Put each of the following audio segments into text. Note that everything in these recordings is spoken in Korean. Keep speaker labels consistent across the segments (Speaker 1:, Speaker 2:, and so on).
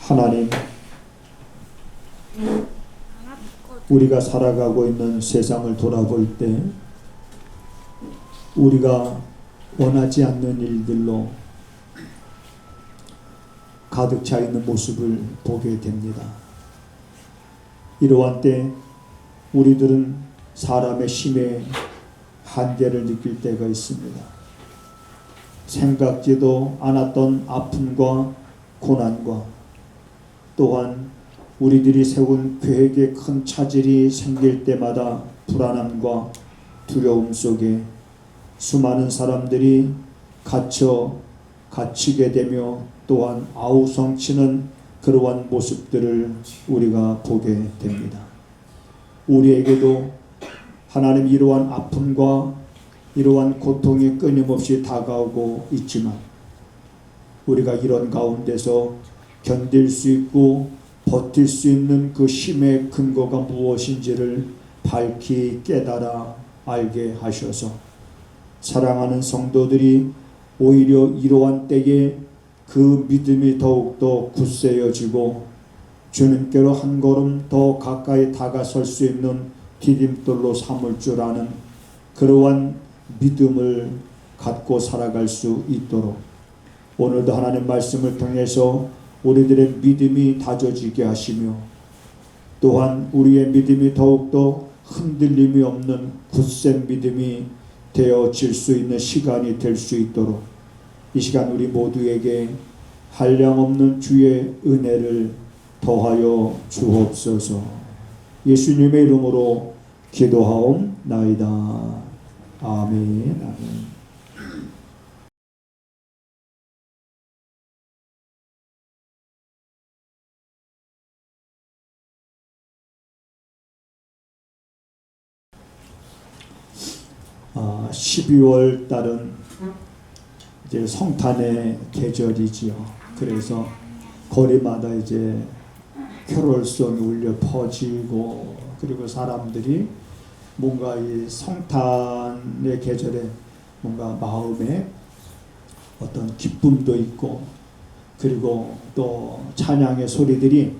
Speaker 1: 하나님, 우리가 살아가고 있는 세상을 돌아볼 때 우리가 원하지 않는 일들로 가득 차 있는 모습을 보게 됩니다. 이러한 때 우리들은 사람의 힘에 한계를 느낄 때가 있습니다. 생각지도 않았던 아픔과 고난과 또한 우리들이 세운 계획에 큰 차질이 생길 때마다 불안함과 두려움 속에 수많은 사람들이 갇히게 되며 또한 아우성치는 그러한 모습들을 우리가 보게 됩니다. 우리에게도 하나님 이러한 아픔과 이러한 고통이 끊임없이 다가오고 있지만 우리가 이런 가운데서 견딜 수 있고 버틸 수 있는 그 힘의 근거가 무엇인지를 밝히 깨달아 알게 하셔서 사랑하는 성도들이 오히려 이러한 때에 그 믿음이 더욱더 굳세어지고 주님께로 한 걸음 더 가까이 다가설 수 있는 디딤돌로 삼을 줄 아는 그러한 믿음을 갖고 살아갈 수 있도록 오늘도 하나님 말씀을 통해서 우리들의 믿음이 다져지게 하시며 또한 우리의 믿음이 더욱더 흔들림이 없는 굳센 믿음이 되어질 수 있는 시간이 될 수 있도록 이 시간 우리 모두에게 한량없는 주의 은혜를 더하여 주옵소서. 예수님의 이름으로 기도하옵나이다. 아멘. 아멘. 아, 12월 달은 이제 성탄의 계절이지요. 그래서 거리마다 이제 캐롤송이 울려 퍼지고 그리고 사람들이 뭔가 이 성탄의 계절에 뭔가 마음에 어떤 기쁨도 있고 그리고 또 찬양의 소리들이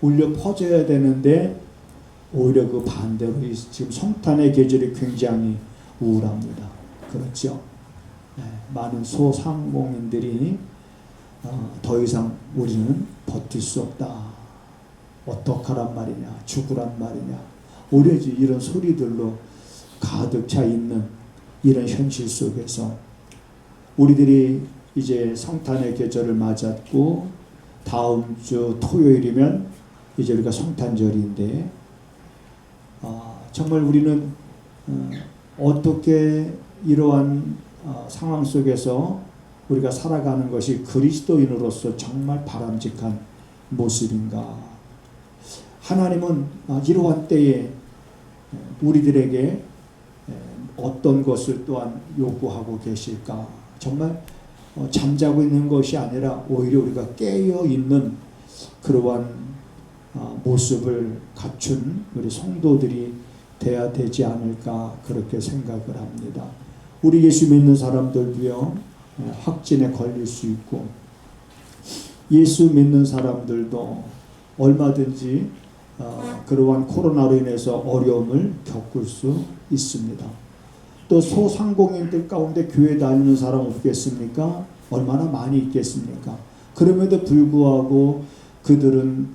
Speaker 1: 울려 퍼져야 되는데 오히려 그 반대로 지금 성탄의 계절이 굉장히 우울합니다. 그렇죠? 네, 많은 소상공인들이 더 이상 우리는 버틸 수 없다. 어떡하란 말이냐, 죽으란 말이냐. 오히려 이런 소리들로 가득 차 있는 이런 현실 속에서 우리들이 이제 성탄의 계절을 맞았고 다음 주 토요일이면 이제 우리가 성탄절인데 정말 우리는 어떻게 이러한 상황 속에서 우리가 살아가는 것이 그리스도인으로서 정말 바람직한 모습인가. 하나님은 이러한 때에 우리들에게 어떤 것을 또한 요구하고 계실까. 정말 잠자고 있는 것이 아니라 오히려 우리가 깨어있는 그러한 모습을 갖춘 우리 성도들이 돼야 되지 않을까 그렇게 생각을 합니다. 우리 예수 믿는 사람들도요 확진에 걸릴 수 있고 예수 믿는 사람들도 얼마든지 그러한 코로나로 인해서 어려움을 겪을 수 있습니다. 또 소상공인들 가운데 교회 다니는 사람 없겠습니까? 얼마나 많이 있겠습니까? 그럼에도 불구하고 그들은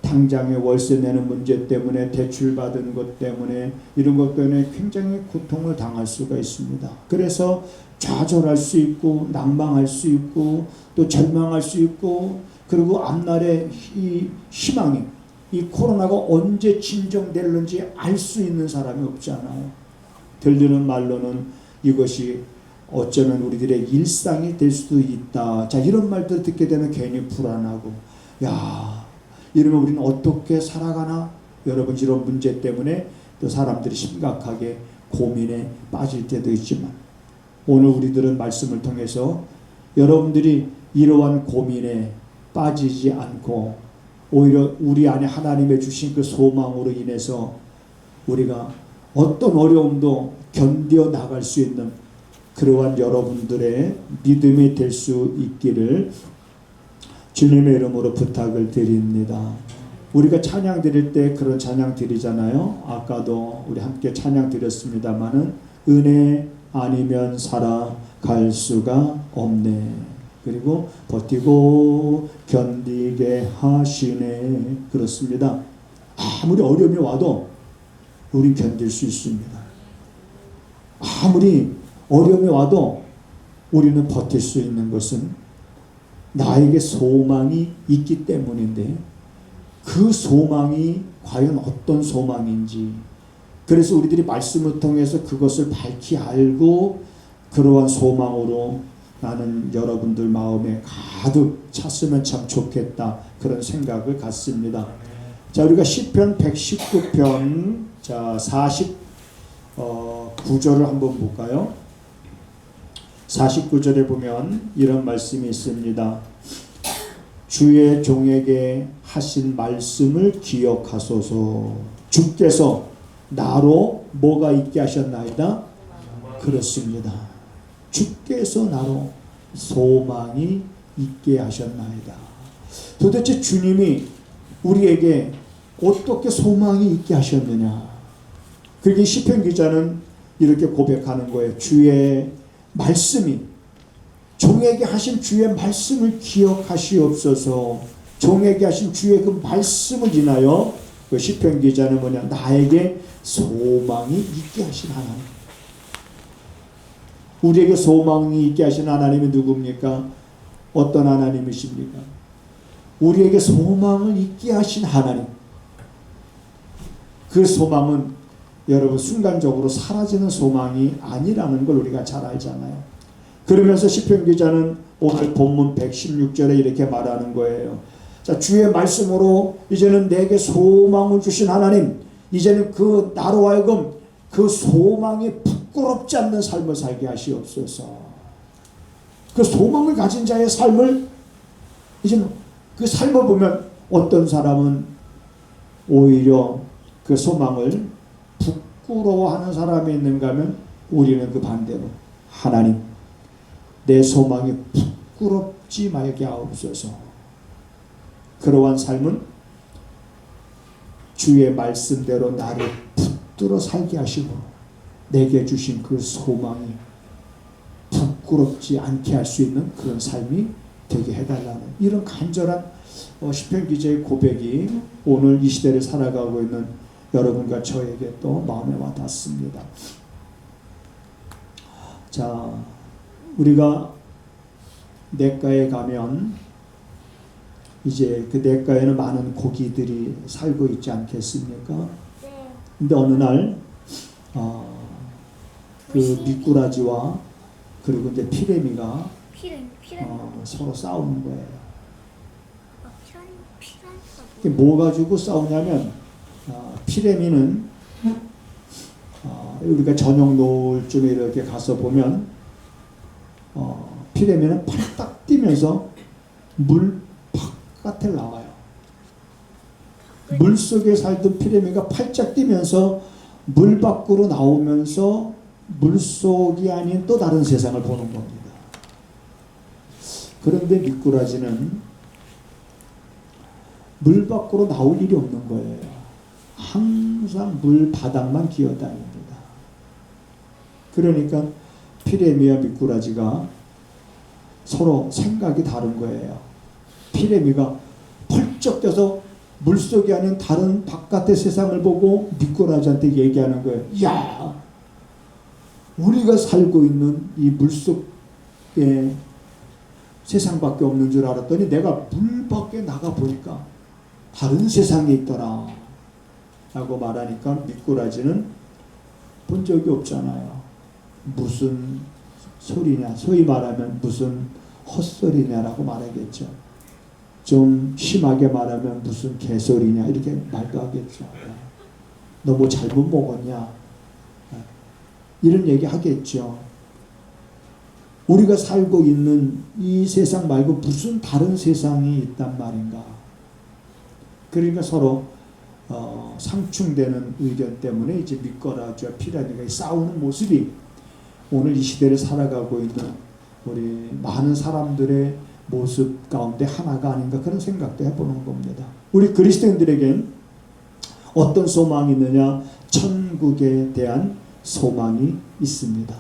Speaker 1: 당장에 월세 내는 문제 때문에 대출 받은 것 때문에 이런 것 때문에 굉장히 고통을 당할 수가 있습니다. 그래서 좌절할 수 있고 난망할 수 있고 또 절망할 수 있고 그리고 앞날에 이 희망이 이 코로나가 언제 진정될는지 알 수 있는 사람이 없잖아요. 들리는 말로는 이것이 어쩌면 우리들의 일상이 될 수도 있다. 자, 이런 말들 듣게 되면 괜히 불안하고 이러면 우리는 어떻게 살아가나? 여러분 이런 문제 때문에 또 사람들이 심각하게 고민에 빠질 때도 있지만 오늘 우리들은 말씀을 통해서 여러분들이 이러한 고민에 빠지지 않고 오히려 우리 안에 하나님의 주신 그 소망으로 인해서 우리가 어떤 어려움도 견뎌 나갈 수 있는 그러한 여러분들의 믿음이 될 수 있기를 주님의 이름으로 부탁을 드립니다. 우리가 찬양 드릴 때 그런 찬양 드리잖아요. 아까도 우리 함께 찬양 드렸습니다마는 은혜 아니면 살아갈 수가 없네. 그리고 버티고 견디게 하시네. 그렇습니다. 아무리 어려움이 와도 우리 견딜 수 있습니다. 아무리 어려움이 와도 우리는 버틸 수 있는 것은 나에게 소망이 있기 때문인데, 그 소망이 과연 어떤 소망인지, 그래서 우리들이 말씀을 통해서 그것을 밝히 알고 그러한 소망으로 나는 여러분들 마음에 가득 찼으면 참 좋겠다, 그런 생각을 갖습니다. 자, 우리가 시편 119편 자 49절을 한번 볼까요? 49절에 보면 이런 말씀이 있습니다. 주의 종에게 하신 말씀을 기억하소서. 주께서 나로 뭐가 있게 하셨나이다? 그렇습니다. 주께서 나로 소망이 있게 하셨나이다. 도대체 주님이 우리에게 어떻게 소망이 있게 하셨느냐? 그러기 시편 기자는 이렇게 고백하는 거예요. 주의 말씀이, 종에게 하신 주의 말씀을 기억하시옵소서. 종에게 하신 주의 그 말씀을 인하여 그 시편 기자는 뭐냐? 나에게 소망이 있게 하신 하나님. 우리에게 소망이 있게 하신 하나님이 누굽니까? 어떤 하나님이십니까? 우리에게 소망을 있게 하신 하나님. 그 소망은 여러분 순간적으로 사라지는 소망이 아니라는 걸 우리가 잘 알잖아요. 그러면서 시편 기자는 오늘 본문 116절에 이렇게 말하는 거예요. 자, 주의 말씀으로 이제는 내게 소망을 주신 하나님, 이제는 그 나로 하여금 그 소망이 부끄럽지 않는 삶을 살게 하시옵소서. 그 소망을 가진 자의 삶을, 이제는 그 삶을 보면 어떤 사람은 오히려 그 소망을 부끄러워하는 사람이 있는가 하면, 우리는 그 반대로 하나님, 내 소망이 부끄럽지 말게 하옵소서. 그러한 삶은 주의 말씀대로 나를 붙들어 살게 하시고 내게 주신 그 소망이 부끄럽지 않게 할 수 있는 그런 삶이 되게 해달라는 이런 간절한 시편 기자의 고백이 오늘 이 시대를 살아가고 있는 여러분과 저에게 또 마음에 와닿습니다. 자, 우리가 냇가에 가면 이제 그 냇가에는 많은 고기들이 살고 있지 않겠습니까? 근데 어느 날 그 미꾸라지와 그리고 이제 피레미가 서로 싸우는 거예요. 뭐 가지고 싸우냐면 피레미는 우리가 저녁 노을쯤에 이렇게 가서 보면 피레미는 팔딱 뛰면서 물 바깥에 나와요. 물 속에 살던 피레미가 팔짝 뛰면서 물 밖으로 나오면서 물속이 아닌 또 다른 세상을 보는 겁니다. 그런데 미꾸라지는 물 밖으로 나올 일이 없는 거예요. 항상 물 바닥만 기어다닙니다. 그러니까 피레미와 미꾸라지가 서로 생각이 다른 거예요. 피레미가 펄쩍 뛰어서 물속이 아닌 다른 바깥의 세상을 보고 미꾸라지한테 얘기하는 거예요. 야, 우리가 살고 있는 이 물속에 세상밖에 없는 줄 알았더니 내가 물 밖에 나가 보니까 다른 세상에 있더라 라고 말하니까 미꾸라지는 본 적이 없잖아요. 무슨 소리냐, 소위 말하면 무슨 헛소리냐라고 말하겠죠. 좀 심하게 말하면 무슨 개소리냐 이렇게 말도 하겠죠. 너 뭐 잘못 먹었냐 이런 얘기 하겠죠. 우리가 살고 있는 이 세상 말고 무슨 다른 세상이 있단 말인가. 그러니까 서로 상충되는 의견 때문에 이제 미꾸라지와 피라미가 싸우는 모습이 오늘 이 시대를 살아가고 있는 우리 많은 사람들의 모습 가운데 하나가 아닌가 그런 생각도 해보는 겁니다. 우리 그리스도인들에겐 어떤 소망이 있느냐? 천국에 대한 소망이 있습니다.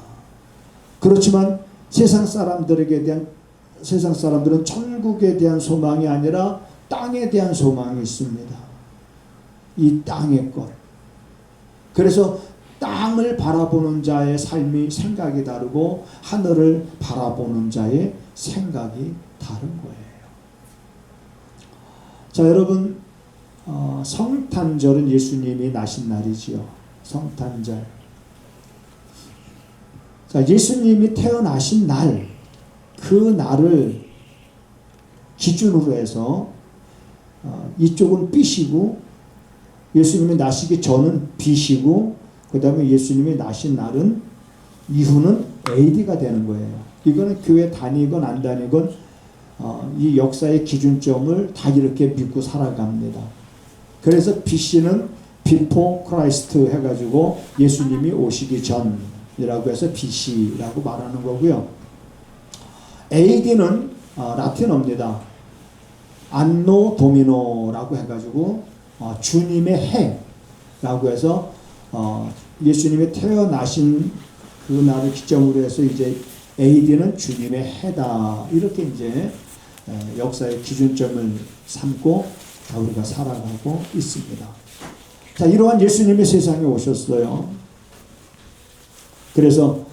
Speaker 1: 그렇지만 세상 사람들은 천국에 대한 소망이 아니라 땅에 대한 소망이 있습니다. 이 땅의 것. 그래서 땅을 바라보는 자의 삶이 생각이 다르고 하늘을 바라보는 자의 생각이 다른 거예요. 자, 여러분, 성탄절은 예수님이 나신 날이지요. 성탄절. 자, 예수님이 태어나신 날, 그 날을 기준으로 해서 이쪽은 B시고 예수님이 나시기 전은 B시고 그 다음에 예수님이 나신 날은 이후는 AD가 되는 거예요. 이거는 교회 다니건 안 다니건 이 역사의 기준점을 다 이렇게 믿고 살아갑니다. 그래서 BC는 Before Christ 해가지고 예수님이 오시기 전이라고 해서 BC라고 말하는 거고요. AD는 라틴어입니다. 안노 도미노라고 해가지고 주님의 해라고 해서 예수님이 태어나신 그 날을 기점으로 해서 이제 AD는 주님의 해다 이렇게 이제 역사의 기준점을 삼고 우리가 살아가고 있습니다. 자, 이러한 예수님이 세상에 오셨어요. 그래서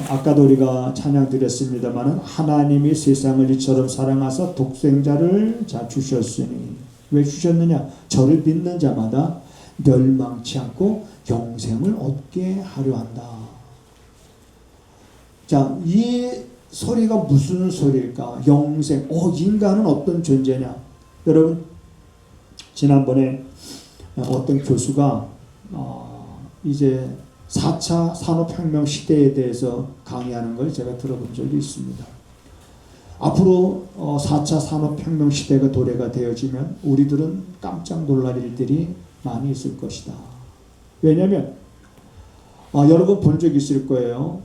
Speaker 1: 아까도 우리가 찬양 드렸습니다만 하나님이 세상을 이처럼 사랑하사 독생자를 주셨으니 왜 주셨느냐? 저를 믿는 자마다 멸망치 않고 영생을 얻게 하려 한다. 자, 이 소리가 무슨 소리일까? 영생. 인간은 어떤 존재냐? 여러분, 지난번에 어떤 교수가 이제 4차 산업혁명 시대에 대해서 강의하는 걸 제가 들어본 적이 있습니다. 앞으로 4차 산업혁명 시대가 도래가 되어지면 우리들은 깜짝 놀랄 일들이 많이 있을 것이다. 왜냐하면 여러분 본 적 있을 거예요.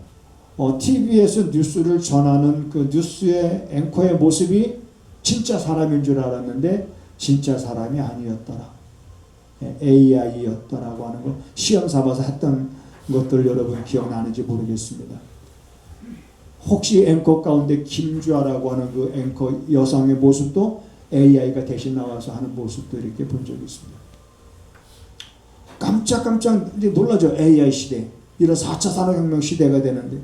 Speaker 1: TV에서 뉴스를 전하는 그 뉴스의 앵커의 모습이 진짜 사람인 줄 알았는데 진짜 사람이 아니었더라. AI였더라고 하는 걸 시험 삼아서 했던 것들 여러분 기억나는지 모르겠습니다. 혹시 앵커 가운데 김주아라고 하는 그 앵커 여성의 모습도 AI가 대신 나와서 하는 모습도 이렇게 본 적이 있습니다. 깜짝 놀라죠. AI 시대. 이런 4차 산업혁명 시대가 되는데.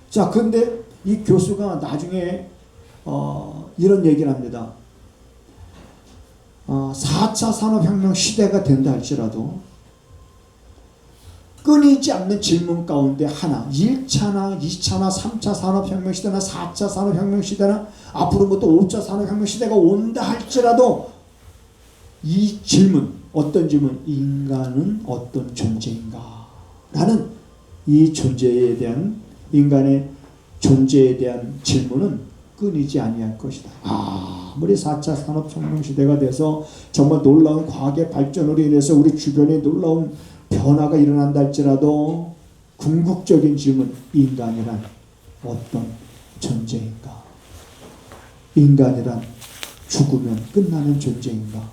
Speaker 1: 자, 근데 이 교수가 나중에 이런 얘기를 합니다. 4차 산업혁명 시대가 된다 할지라도 끊이지 않는 질문 가운데 하나, 1차나 2차나 3차 산업혁명 시대나 4차 산업혁명 시대나 앞으로 또 5차 산업혁명 시대가 온다 할지라도 이 질문, 어떤 질문, 인간은 어떤 존재인가? 라는 이 존재에 대한, 인간의 존재에 대한 질문은 끊이지 아니할 것이다. 아무리 4차 산업혁명 시대가 돼서 정말 놀라운 과학의 발전으로 인해서 우리 주변에 놀라운 변화가 일어난다 할지라도 궁극적인 질문, 인간이란 어떤 존재인가? 인간이란 죽으면 끝나는 존재인가?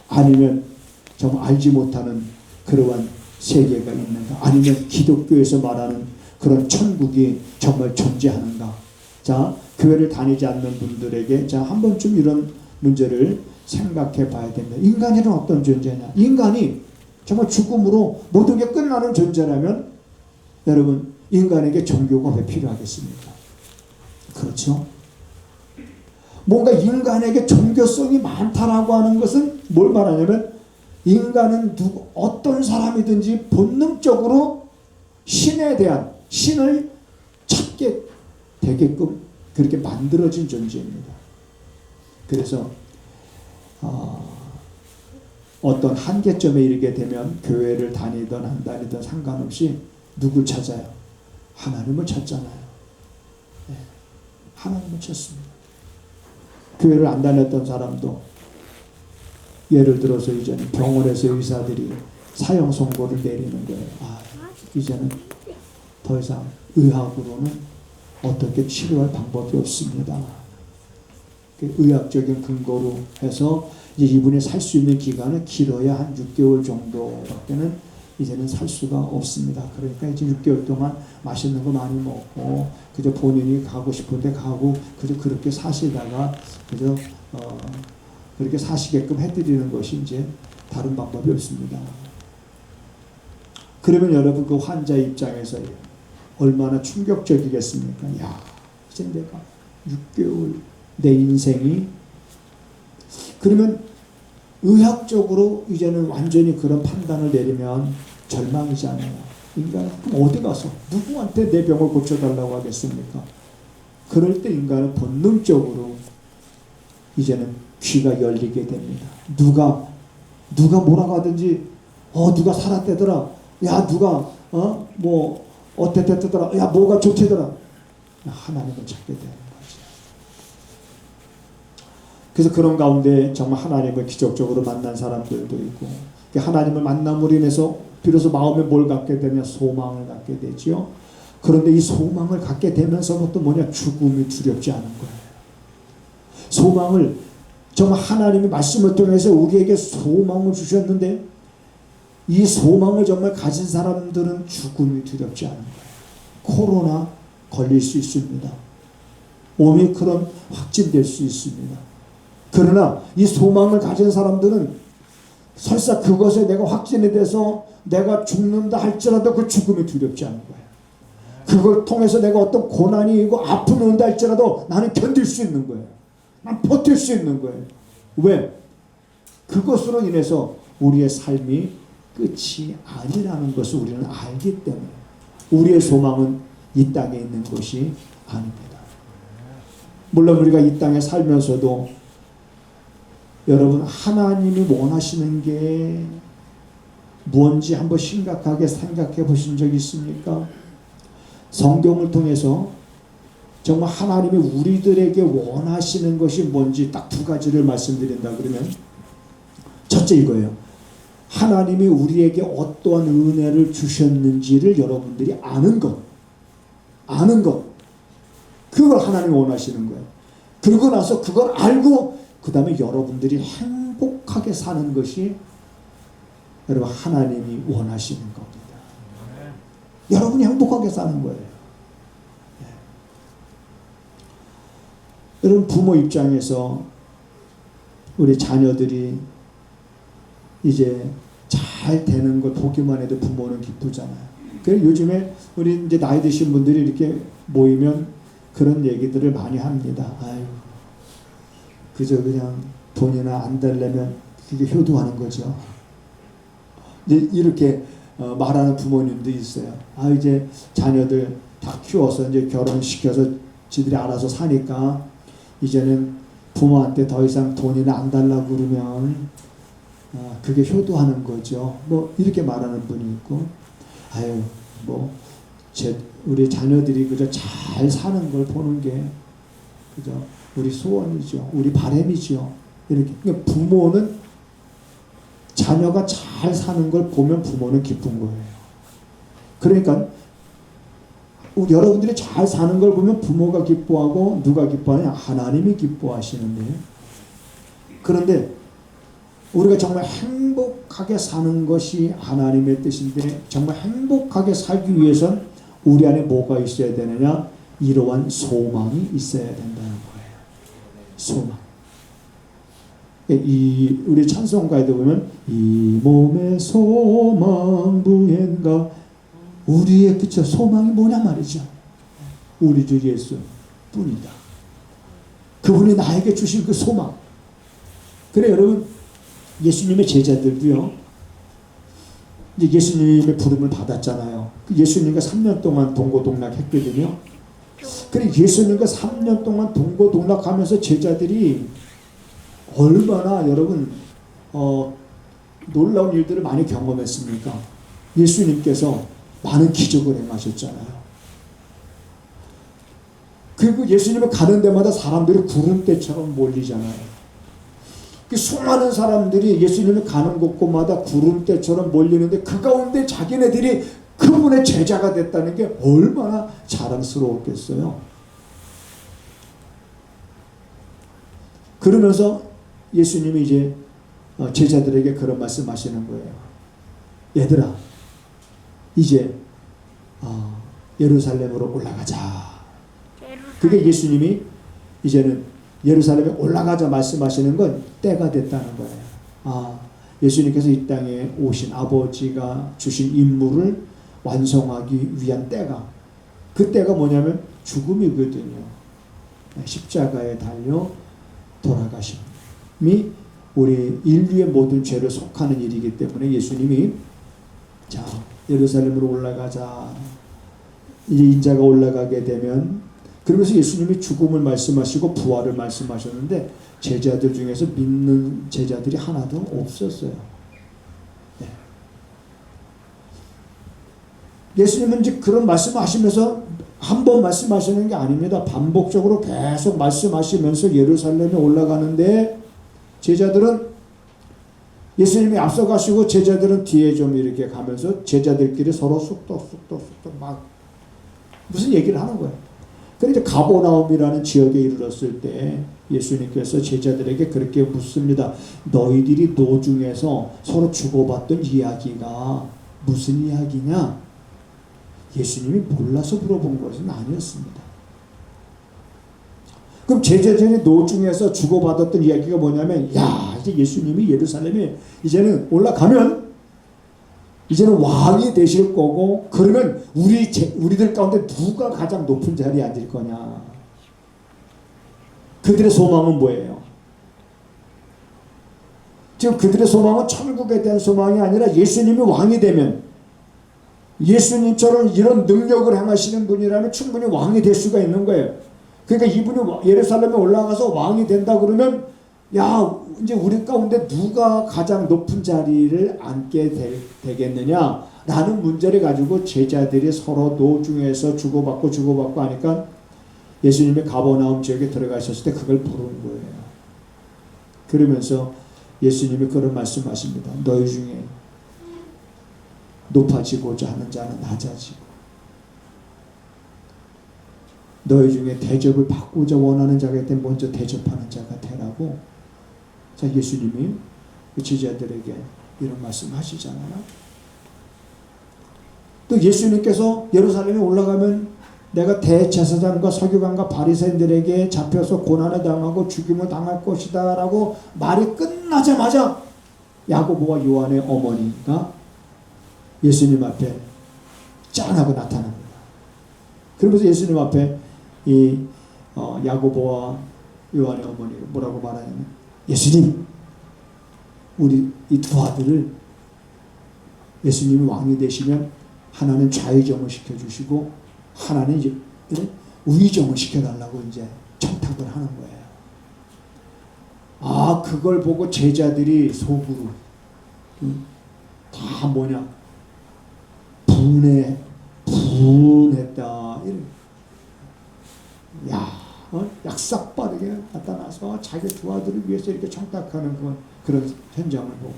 Speaker 1: 아니면 정말 알지 못하는 그러한 세계가 있는가? 아니면 기독교에서 말하는 그런 천국이 정말 존재하는가? 자, 교회를 다니지 않는 분들에게 자, 한 번쯤 이런 문제를 생각해 봐야 된다. 인간이란 어떤 존재냐? 인간이 정말 죽음으로 모든 게 끝나는 존재라면 여러분, 인간에게 종교가 왜 필요하겠습니까? 그렇죠? 뭔가 인간에게 종교성이 많다라고 하는 것은 뭘 말하냐면 인간은 어떤 사람이든지 본능적으로 신에 대한, 신을 찾게 되게끔 그렇게 만들어진 존재입니다. 그래서 어떤 한계점에 이르게 되면 교회를 다니든 안 다니든 상관없이 누굴 찾아요? 하나님을 찾잖아요. 네. 하나님을 찾습니다. 교회를 안 다녔던 사람도 예를 들어서 이제는 병원에서 의사들이 사형 선고를 내리는 거예요. 이제는 더 이상 의학으로는 어떻게 치료할 방법이 없습니다. 의학적인 근거로 해서 이제 이분이 살 수 있는 기간은 길어야 한 6개월 정도밖에는 이제는 살 수가 없습니다. 그러니까 이제 6개월 동안 맛있는 거 많이 먹고 그저 본인이 가고 싶은데 가고 그저 그렇게 사시다가 그저 그렇게 사시게끔 해드리는 것이 이제 다른 방법이 없습니다. 그러면 여러분 그 환자 입장에서 얼마나 충격적이겠습니까? 야, 이제 내가 6개월 내 인생이 그러면 의학적으로 이제는 완전히 그런 판단을 내리면 절망이잖아요. 인간은 그럼 어디 가서 누구한테 내 병을 고쳐달라고 하겠습니까? 그럴 때 인간은 본능적으로 이제는 귀가 열리게 됩니다. 누가 뭐라고 하든지 누가 살았대더라. 야 누가 뭐 어땠대더라. 야 뭐가 좋대더라. 하나님을 찾게 되는 거죠. 그래서 그런 가운데 정말 하나님을 기적적으로 만난 사람들도 있고 하나님을 만남으로 인해서 비로소 마음에 뭘 갖게 되냐 소망을 갖게 되지요. 그런데 이 소망을 갖게 되면서부터 뭐냐 죽음이 두렵지 않은 거예요. 소망을 정말 하나님의 말씀을 통해서 우리에게 소망을 주셨는데 이 소망을 정말 가진 사람들은 죽음이 두렵지 않은 거예요. 코로나 걸릴 수 있습니다. 오미크론 확진될 수 있습니다. 그러나 이 소망을 가진 사람들은 설사 그것에 내가 확진이 돼서 내가 죽는다 할지라도 그 죽음이 두렵지 않은 거예요. 그걸 통해서 내가 어떤 고난이 있고 아픔이 온다 할지라도 나는 견딜 수 있는 거예요. 난 버틸 수 있는 거예요. 왜? 그것으로 인해서 우리의 삶이 끝이 아니라는 것을 우리는 알기 때문에 우리의 소망은 이 땅에 있는 것이 아닙니다. 물론 우리가 이 땅에 살면서도 여러분 하나님이 원하시는 게 무엇인지 한번 심각하게 생각해 보신 적 있습니까? 성경을 통해서 정말 하나님이 우리들에게 원하시는 것이 뭔지 딱 두 가지를 말씀드린다 그러면 첫째 이거예요. 하나님이 우리에게 어떠한 은혜를 주셨는지를 여러분들이 아는 것. 그걸 하나님이 원하시는 거예요. 그러고 나서 그걸 알고 그 다음에 여러분들이 행복하게 사는 것이 여러분 하나님이 원하시는 겁니다. 여러분이 행복하게 사는 거예요. 여러분 부모 입장에서 우리 자녀들이 이제 잘 되는 걸 보기만 해도 부모는 기쁘잖아요. 그래서 요즘에 우리 이제 나이 드신 분들이 이렇게 모이면 그런 얘기들을 많이 합니다. 아유, 그저 그냥 돈이나 안 달래면 그게 효도하는 거죠. 이제 이렇게 말하는 부모님도 있어요. 이제 자녀들 다 키워서 이제 결혼시켜서 지들이 알아서 사니까 이제는 부모한테 더 이상 돈이나 안 달라고 그러면 그게 효도하는 거죠. 뭐 이렇게 말하는 분이 있고, 우리 자녀들이 그저 잘 사는 걸 보는 게 그저 우리 소원이죠. 우리 바람이죠. 이렇게. 그러니까 부모는 자녀가 잘 사는 걸 보면 부모는 기쁜 거예요. 그러니까 여러분들이 잘 사는 걸 보면 부모가 기뻐하고 누가 기뻐하냐? 하나님이 기뻐하시는데. 그런데 우리가 정말 행복하게 사는 것이 하나님의 뜻인데 정말 행복하게 살기 위해선 우리 안에 뭐가 있어야 되느냐? 이러한 소망이 있어야 된다는 거예요. 소망. 우리 찬송가에도 보면 이 몸의 소망 무언가 우리의 그쵸 소망이 뭐냐 말이죠. 우리 주 예수 뿐이다. 그분이 나에게 주신 그 소망. 그래 여러분 예수님의 제자들도요. 이제 예수님의 부름을 받았잖아요. 예수님과 3년 동안 동고동락했거든요. 그래 예수님과 3년 동안 동고동락하면서 제자들이 얼마나 여러분 놀라운 일들을 많이 경험했습니까? 예수님께서 많은 기적을 행하셨잖아요. 그리고 예수님을 가는 데마다 사람들이 구름대처럼 몰리잖아요. 그 수많은 사람들이 예수님을 가는 곳곳마다 구름대처럼 몰리는데 그 가운데 자기네들이 그분의 제자가 됐다는 게 얼마나 자랑스러웠겠어요. 그러면서 예수님이 이제 제자들에게 그런 말씀하시는 거예요. 얘들아, 이제 예루살렘으로 올라가자. 그게 예수님이 이제는 예루살렘에 올라가자 말씀하시는 건 때가 됐다는 거예요. 예수님께서 이 땅에 오신 아버지가 주신 임무를 완성하기 위한 때가, 그 때가 뭐냐면 죽음이거든요. 십자가에 달려 돌아가심이 우리 인류의 모든 죄를 속하는 일이기 때문에 예수님이 자, 예루살렘으로 올라가자. 이제 인자가 올라가게 되면, 그러면서 예수님이 죽음을 말씀하시고 부활을 말씀하셨는데 제자들 중에서 믿는 제자들이 하나도 없었어요. 네. 예수님은 이제 그런 말씀하시면서 한 번 말씀하시는 게 아닙니다. 반복적으로 계속 말씀하시면서 예루살렘에 올라가는데 제자들은, 예수님이 앞서 가시고 제자들은 뒤에 좀 이렇게 가면서 제자들끼리 서로 쑥덕쑥덕 막 무슨 얘기를 하는 거예요. 그런데 가버나움이라는 지역에 이르렀을 때 예수님께서 제자들에게 그렇게 묻습니다. 너희들이 노중에서 서로 주고받던 이야기가 무슨 이야기냐? 예수님이 몰라서 물어본 것은 아니었습니다. 그럼 제자들이 노중에서 주고받았던 이야기가 뭐냐면, 야, 이제 예수님이 예루살렘에 이제는 올라가면 이제는 왕이 되실 거고, 그러면 우리들 가운데 누가 가장 높은 자리에 앉을 거냐? 그들의 소망은 뭐예요? 지금 그들의 소망은 천국에 대한 소망이 아니라 예수님이 왕이 되면, 예수님처럼 이런 능력을 행하시는 분이라면 충분히 왕이 될 수가 있는 거예요. 그러니까 이분이 예루살렘에 올라가서 왕이 된다 그러면, 야, 이제 우리 가운데 누가 가장 높은 자리를 앉게 되겠느냐라는 문제를 가지고 제자들이 서로 노중에서 주고받고 하니까 예수님이 가버나움 지역에 들어가셨을 때 그걸 부르는 거예요. 그러면서 예수님이 그런 말씀하십니다. 너희 중에 높아지고자 하는 자는 낮아지고, 너희 중에 대접을 받고자 원하는 자가 있다면 먼저 대접하는 자가 되라고. 자, 예수님이 제자들에게 이런 말씀 하시잖아요. 또 예수님께서 예루살렘에 올라가면 내가 대제사장과 서기관과 바리새인들에게 잡혀서 고난을 당하고 죽임을 당할 것이다 라고 말이 끝나자마자 야고보와 요한의 어머니가 예수님 앞에 짠하고 나타납니다. 그러면서 예수님 앞에 야고보와 요한의 어머니가 뭐라고 말하냐면, 예수님, 우리 이 두 아들을 예수님이 왕이 되시면 하나는 좌의정을 시켜주시고 하나는 이제 우의정을 시켜달라고 이제 청탁을 하는 거예요. 그걸 보고 제자들이 속으로 다 뭐냐, 분했다. 약삭 빠르게 나타나서 자기 두 아들을 위해서 이렇게 청탁하는 그런 현장을 보고,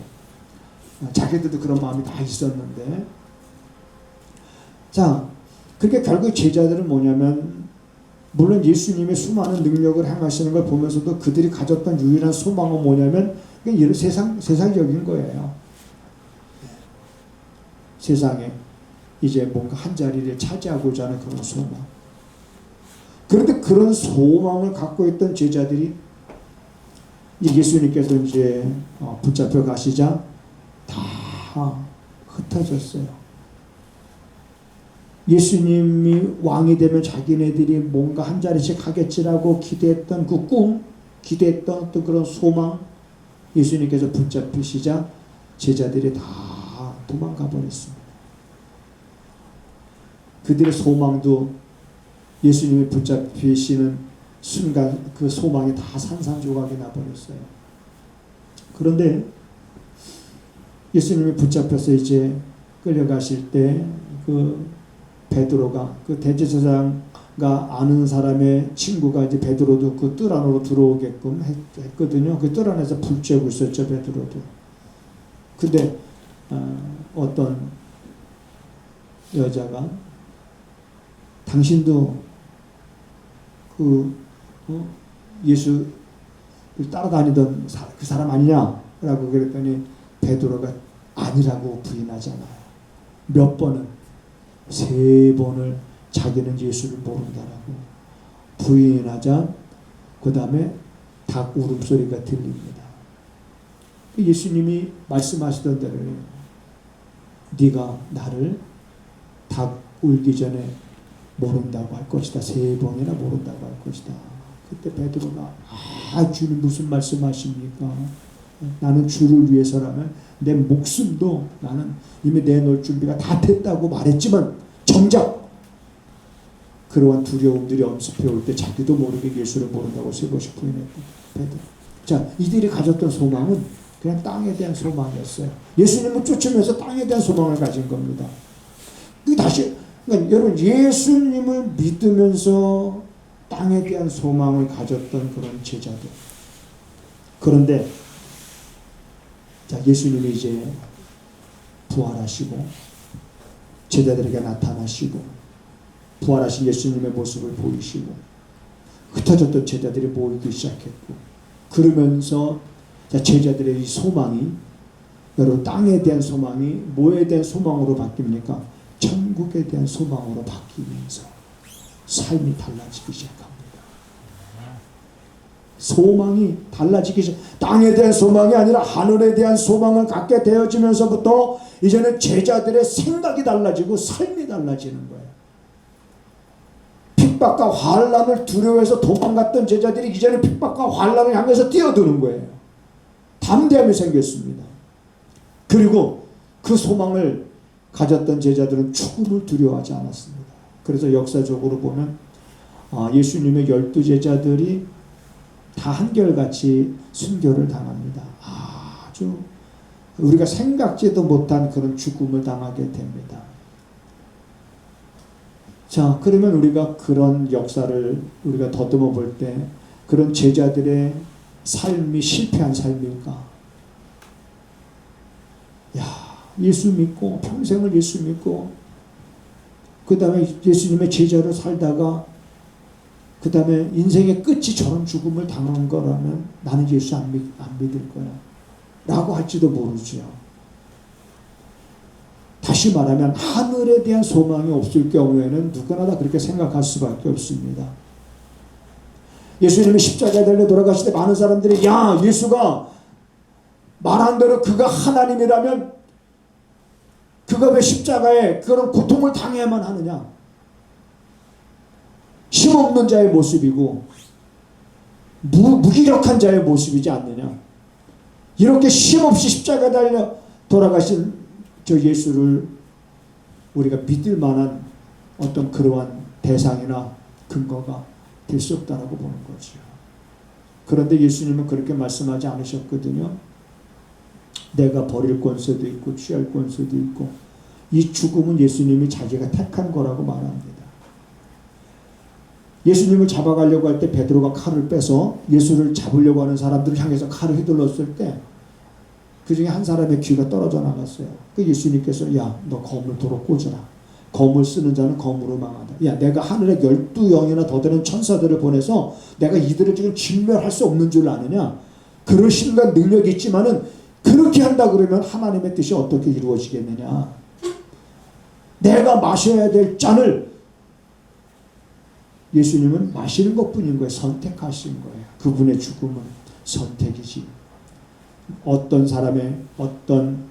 Speaker 1: 자기들도 그런 마음이 다 있었는데, 자, 그렇게 결국 제자들은 뭐냐면, 물론 예수님의 수많은 능력을 행하시는 걸 보면서도 그들이 가졌던 유일한 소망은 뭐냐면, 이게 세상적인 거예요. 세상에 이제 뭔가 한 자리를 차지하고자 하는 그런 소망. 그런데 그런 소망을 갖고 있던 제자들이 예수님께서 이제 붙잡혀 가시자 다 흩어졌어요. 예수님이 왕이 되면 자기네들이 뭔가 한 자리씩 하겠지라고 기대했던 그 꿈, 기대했던 어떤 그런 소망, 예수님께서 붙잡히시자 제자들이 다 도망가 버렸습니다. 그들의 소망도 예수님이 붙잡히시는 순간 그 소망이 다 산산조각이 나버렸어요. 그런데 예수님이 붙잡혀서 이제 끌려가실 때 그 베드로가, 그 대제사장과 아는 사람의 친구가 이제 베드로도 그 뜰 안으로 들어오게끔 했거든요. 그 뜰 안에서 불 쬐고 있었죠, 베드로도. 근데 어떤 여자가, 당신도 예수 따라다니던 그 사람 아니냐? 라고 그랬더니 베드로가 아니라고 부인하잖아요. 몇 번은? 3번을 자기는 예수를 모른다라고 부인하자 그 다음에 닭 울음소리가 들립니다. 예수님이 말씀하시던 대로 네가 나를 닭 울기 전에 모른다고 할 것이다. 3번이나 모른다고 할 것이다. 그때 베드로가 주님 무슨 말씀하십니까? 나는 주를 위해서라면 내 목숨도 나는 이미 내놓을 준비가 다 됐다고 말했지만 정작 그러한 두려움들이 엄습해 올 때 자기도 모르게 예수를 모른다고 3번씩 부인했던 베드로. 자, 이들이 가졌던 소망은 그냥 땅에 대한 소망이었어요. 예수님을 쫓으면서 땅에 대한 소망을 가진 겁니다. 그러니까 여러분 예수님을 믿으면서 땅에 대한 소망을 가졌던 그런 제자들. 그런데 자, 예수님이 이제 부활하시고 제자들에게 나타나시고 부활하신 예수님의 모습을 보이시고 흩어졌던 제자들이 모이기 시작했고 그러면서 자, 제자들의 이 소망이 여러분 땅에 대한 소망이 뭐에 대한 소망으로 바뀝니까? 천국에 대한 소망으로 바뀌면서 삶이 달라지기 시작합니다. 소망이 달라지기 시작. 땅에 대한 소망이 아니라 하늘에 대한 소망을 갖게 되어지면서부터 이제는 제자들의 생각이 달라지고 삶이 달라지는 거예요. 핍박과 환난을 두려워해서 도망갔던 제자들이 이제는 핍박과 환난을 향해서 뛰어드는 거예요. 담대함이 생겼습니다. 그리고 그 소망을 가졌던 제자들은 죽음을 두려워하지 않았습니다. 그래서 역사적으로 보면 예수님의 12제자들이 다 한결같이 순교를 당합니다. 아주 우리가 생각지도 못한 그런 죽음을 당하게 됩니다. 자, 그러면 우리가 그런 역사를 우리가 더듬어 볼 때 그런 제자들의 삶이 실패한 삶일까? 예수 믿고 평생을 예수 믿고 그 다음에 예수님의 제자로 살다가 그 다음에 인생의 끝이 저런 죽음을 당한 거라면 나는 예수 안 믿을 거야 라고 할지도 모르죠. 다시 말하면 하늘에 대한 소망이 없을 경우에는 누구나 다 그렇게 생각할 수밖에 없습니다. 예수님이 십자가에 달려 돌아가실 때 많은 사람들이 예수가 말한 대로 그가 하나님이라면 그가 왜 십자가에 그런 고통을 당해야만 하느냐? 힘없는 자의 모습이고 무기력한 자의 모습이지 않느냐? 이렇게 힘없이 십자가에 달려 돌아가신 저 예수를 우리가 믿을 만한 어떤 그러한 대상이나 근거가 될 수 없다라고 보는 거죠. 그런데 예수님은 그렇게 말씀하지 않으셨거든요. 내가 버릴 권세도 있고 취할 권세도 있고 이 죽음은 예수님이 자기가 택한 거라고 말합니다. 예수님을 잡아가려고 할 때 베드로가 칼을 빼서 예수를 잡으려고 하는 사람들을 향해서 칼을 휘둘렀을 때 그 중에 한 사람의 귀가 떨어져 나갔어요. 그 예수님께서 너 검을 도로 꽂으라. 검을 쓰는 자는 검으로 망하다. 내가 하늘에 12영이나 더 되는 천사들을 보내서 내가 이들을 지금 진멸할 수 없는 줄 아느냐? 그럴 힘과 능력이 있지만은 그렇게 한다 그러면 하나님의 뜻이 어떻게 이루어지겠느냐? 내가 마셔야 될 잔을 예수님은 마시는 것뿐인 거예요. 선택하신 거예요. 그분의 죽음은 선택이지. 어떤 사람의 어떤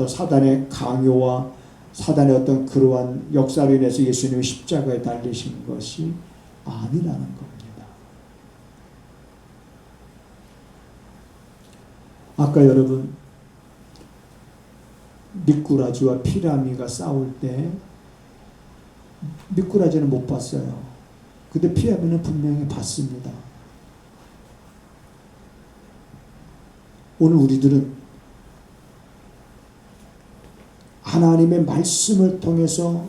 Speaker 1: 사단의 강요와 사단의 어떤 그러한 역사로 인해서 예수님이 십자가에 달리신 것이 아니라는 겁니다. 아까 여러분 미꾸라지와 피라미가 싸울 때 미꾸라지는 못 봤어요. 근데 피라미는 분명히 봤습니다. 오늘 우리들은 하나님의 말씀을 통해서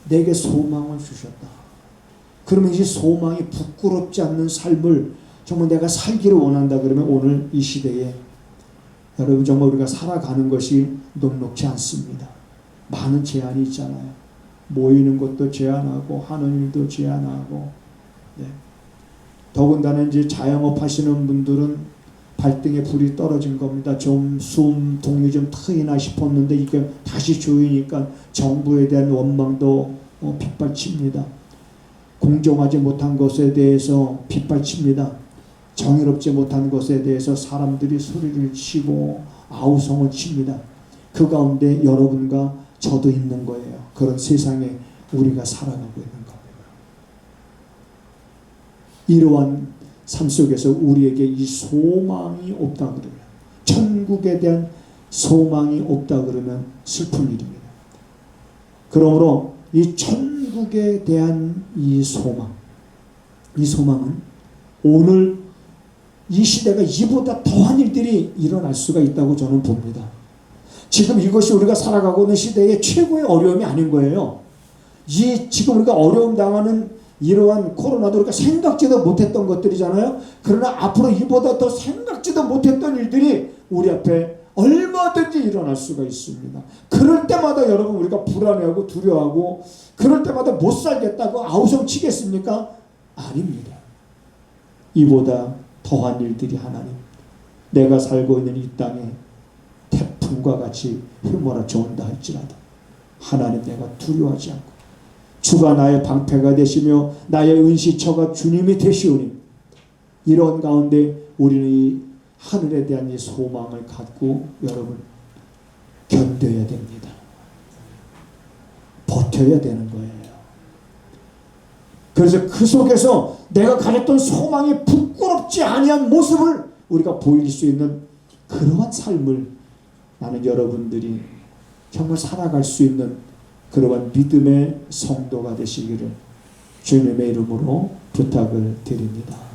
Speaker 1: 내게 소망을 주셨다. 그러면 이 소망이 부끄럽지 않는 삶을 정말 내가 살기를 원한다 그러면 오늘 이 시대에 여러분 정말 우리가 살아가는 것이 녹록지 않습니다. 많은 제한이 있잖아요. 모이는 것도 제한하고 하는 일도 제한하고 더군다나 이제 자영업 하시는 분들은 발등에 불이 떨어진 겁니다. 좀 동이 좀 트이나 싶었는데 이게 다시 조이니까 정부에 대한 원망도 빗발칩니다. 공정하지 못한 것에 대해서 빗발칩니다. 정의롭지 못한 것에 대해서 사람들이 소리를 치고 아우성을 칩니다. 그 가운데 여러분과 저도 있는 거예요. 그런 세상에 우리가 살아가고 있는 겁니다. 이러한 삶 속에서 우리에게 이 소망이 없다 그러면, 천국에 대한 소망이 없다 그러면 슬픈 일입니다. 그러므로 이 천국에 대한 이 소망은 오늘 이 시대가 이보다 더한 일들이 일어날 수가 있다고 저는 봅니다. 지금 이것이 우리가 살아가고 있는 시대의 최고의 어려움이 아닌 거예요. 지금 우리가 어려움 당하는 이러한 코로나도 우리가 생각지도 못했던 것들이잖아요. 그러나 앞으로 이보다 더 생각지도 못했던 일들이 우리 앞에 얼마든지 일어날 수가 있습니다. 그럴 때마다 여러분 우리가 불안해하고 두려워하고 그럴 때마다 못 살겠다고 아우성 치겠습니까? 아닙니다. 이보다 더한 일들이 하나님, 내가 살고 있는 이 땅에 태풍과 같이 휘몰아쳐 온다 할지라도 하나님 내가 두려워하지 않고 주가 나의 방패가 되시며 나의 은시처가 주님이 되시오니 이런 가운데 우리는 이 하늘에 대한 이 소망을 갖고 여러분 견뎌야 됩니다. 버텨야 되는 거예요. 그래서 그 속에서 내가 가졌던 소망이 부끄럽지 아니한 모습을 우리가 보일 수 있는 그러한 삶을 나는 여러분들이 정말 살아갈 수 있는 그러한 믿음의 성도가 되시기를 주님의 이름으로 부탁을 드립니다.